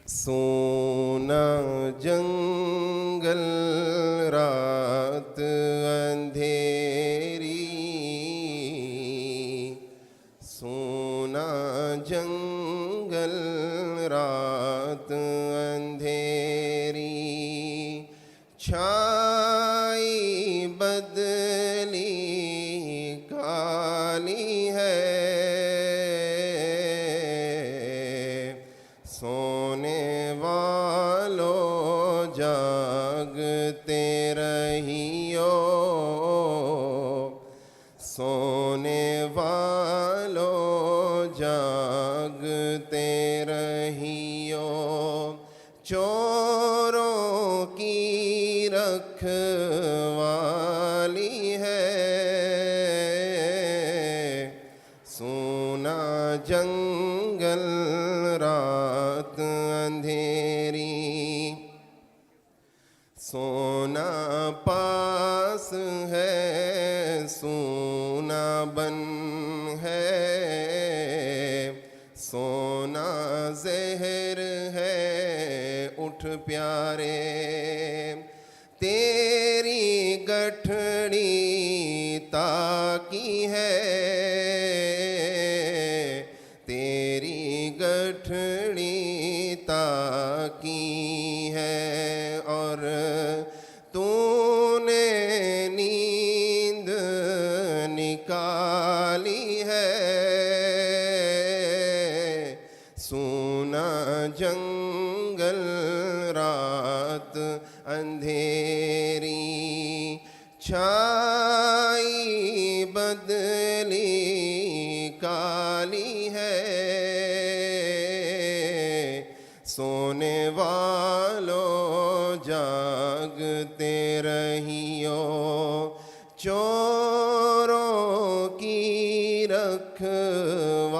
सोना जंगल रात अंधेरी, सोना जंगल रात अंधेरी, छाई बदली काली है, सोने वालों जागते रहियो, सोने वालों जागते रहियो, चोरों की रखवाली है, सोना जंगल रात अंधेरी, सोना पास है सोना बन है, सोना जहर है उठ प्यारे, तेरी गठड़ी ताकी है, तेरी गठड़ी ताकी है, और तूने नींद निकाली है, सोना जंगल रात अंधेरी, छाई बदली काली है, सोने वालों जागते रहियो, चोरों की रखवाली